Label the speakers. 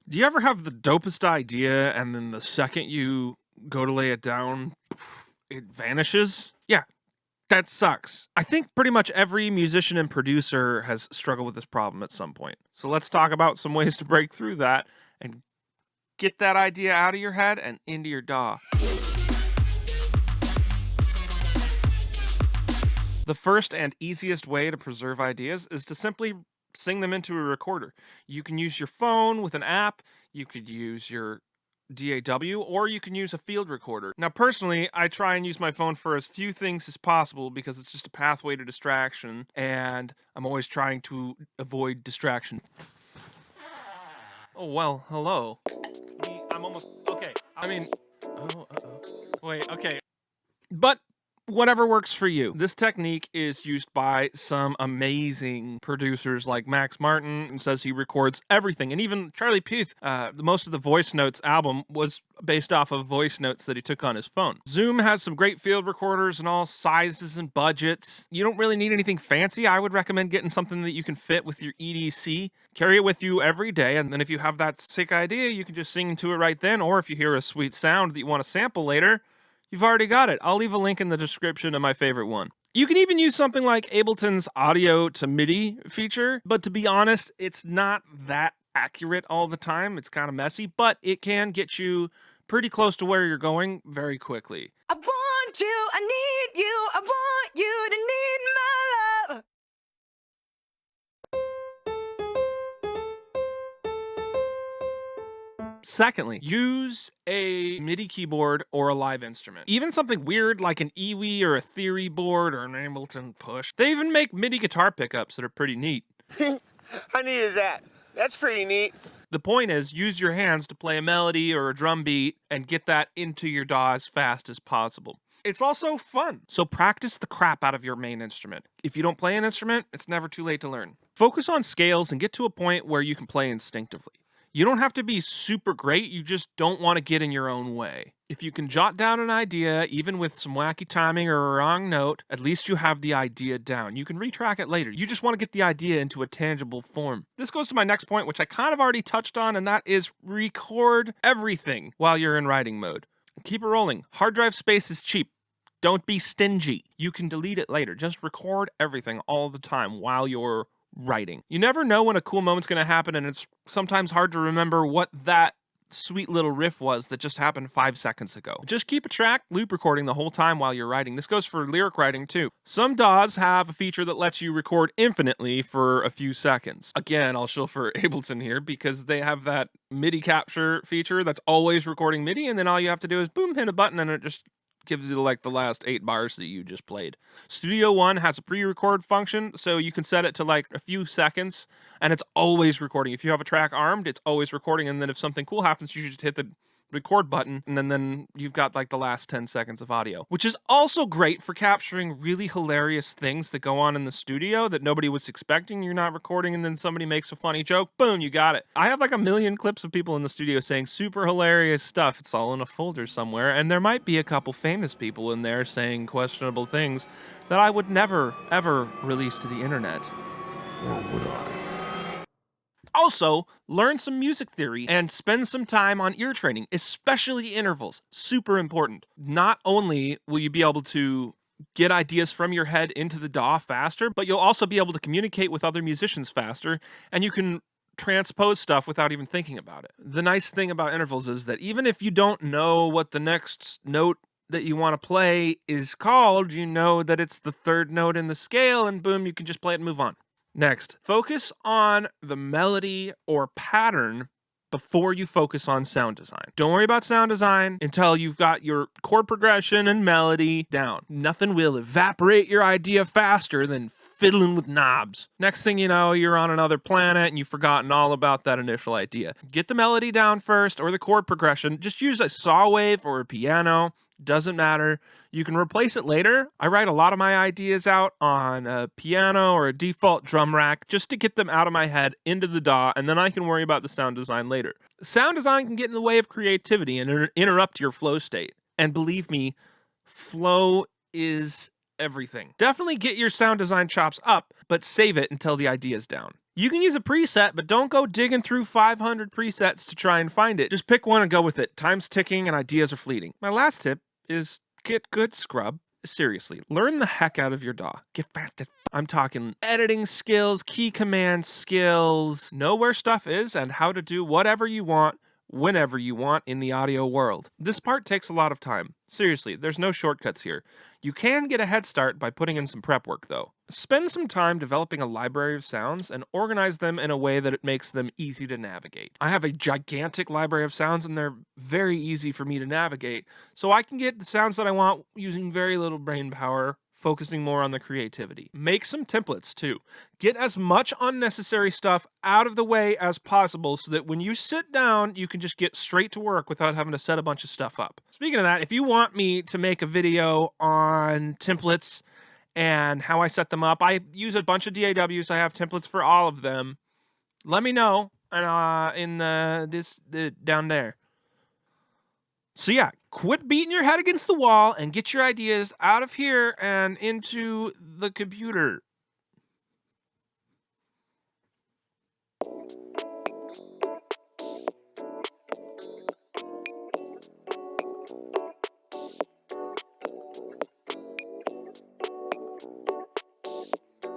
Speaker 1: Do you ever have the dopest idea and then the second you go to lay it down, it vanishes? Yeah, that sucks. I think pretty much every musician and producer has struggled with this problem at some point. So let's talk about some ways to break through that and get that idea out of your head and into your DAW. The first and easiest way to preserve ideas is to simply sing them into a recorder. You can use your phone with an app, you could use your DAW, or you can use a field recorder. Now, personally, I try and use my phone for as few things as possible because it's just a pathway to distraction, and I'm always trying to avoid distraction. Oh, well, hello. I'm almost. Okay. I mean. Oh, wait, okay. But whatever works for you. This technique is used by some amazing producers like Max Martin, and says he records everything. And even Charlie Puth, most of the Voice Notes album was based off of voice notes that he took on his phone. Zoom has some great field recorders in all sizes and budgets. You don't really need anything fancy. I would recommend getting something that you can fit with your EDC. Carry it with you every day, and then if you have that sick idea, you can just sing to it right then, or if you hear a sweet sound that you want to sample later, you've already got it. I'll leave a link in the description of my favorite one. You can even use something like Ableton's audio to MIDI feature, but to be honest, it's not that accurate all the time. It's kind of messy, but it can get you pretty close to where you're going very quickly.
Speaker 2: I want you, I need you, I want you to need my love.
Speaker 1: Secondly, use a MIDI keyboard or a live instrument. Even something weird like an Iwi or a Theory board or an Ableton Push. They even make MIDI guitar pickups that are pretty neat.
Speaker 3: How neat is that? That's pretty neat.
Speaker 1: The point is, use your hands to play a melody or a drum beat and get that into your DAW as fast as possible. It's also fun, so practice the crap out of your main instrument. If you don't play an instrument, it's never too late to learn. Focus on scales and get to a point where you can play instinctively. You don't have to be super great, you just don't want to get in your own way. If you can jot down an idea, even with some wacky timing or a wrong note, at least you have the idea down. You can retrack it later. You just want to get the idea into a tangible form. This goes to my next point, which I kind of already touched on, and that is record everything while you're in writing mode. Keep it rolling. Hard drive space is cheap. Don't be stingy. You can delete it later. Just record everything all the time while you're writing. You never know when a cool moment's going to happen, and it's sometimes hard to remember what that sweet little riff was that just happened 5 seconds ago. Just keep a track, loop recording the whole time while you're writing. This goes for lyric writing too. Some DAWs have a feature that lets you record infinitely for a few seconds. Again, I'll show for Ableton here because they have that MIDI capture feature that's always recording MIDI, and then all you have to do is boom, hit a button, and it just gives you like the last 8 bars that you just played. Studio One has a pre-record function, so you can set it to like a few seconds, and it's always recording. If you have a track armed, it's always recording, and then if something cool happens, you just hit the record button, and then you've got like the last 10 seconds of audio, which is also great for capturing really hilarious things that go on in the studio that nobody was expecting. You're not recording, and then somebody makes a funny joke, boom, you got it. I have like 1,000,000 clips of people in the studio saying super hilarious stuff. It's all in a folder somewhere, and there might be a couple famous people in there saying questionable things that I would never, ever release to the internet. Or would I? Also, learn some music theory and spend some time on ear training, especially intervals. Super important. Not only will you be able to get ideas from your head into the DAW faster, but you'll also be able to communicate with other musicians faster, and you can transpose stuff without even thinking about it. The nice thing about intervals is that even if you don't know what the next note that you want to play is called, you know that it's the third note in the scale, and boom, you can just play it and move on. Next, focus on the melody or pattern before you focus on sound design. Don't worry about sound design until you've got your chord progression and melody down. Nothing will evaporate your idea faster than fiddling with knobs. Next thing you know, you're on another planet and you've forgotten all about that initial idea. Get the melody down first, or the chord progression. Just use a saw wave or a piano. Doesn't matter. You can replace it later. I write a lot of my ideas out on a piano or a default drum rack just to get them out of my head into the DAW, and then I can worry about the sound design later. Sound design can get in the way of creativity and interrupt your flow state. And believe me, flow is everything. Definitely get your sound design chops up, but save it until the idea's down. You can use a preset, but don't go digging through 500 presets to try and find it. Just pick one and go with it. Time's ticking and ideas are fleeting. My last tip is get good scrub. Seriously, learn the heck out of your DAW. Get fast at I'm talking editing skills, key command skills, know where stuff is and how to do whatever you want, whenever you want in the audio world. This part takes a lot of time. Seriously, there's no shortcuts here. You can get a head start by putting in some prep work, though. Spend some time developing a library of sounds and organize them in a way that it makes them easy to navigate. I have a gigantic library of sounds and they're very easy for me to navigate, so I can get the sounds that I want using very little brain power, focusing more on the creativity. Make some templates too. Get as much unnecessary stuff out of the way as possible so that when you sit down, you can just get straight to work without having to set a bunch of stuff up. Speaking of that, if you want me to make a video on templates and how I set them up, I use a bunch of DAWs. I have templates for all of them. Let me know in the down there. So yeah, quit beating your head against the wall and get your ideas out of here and into the computer.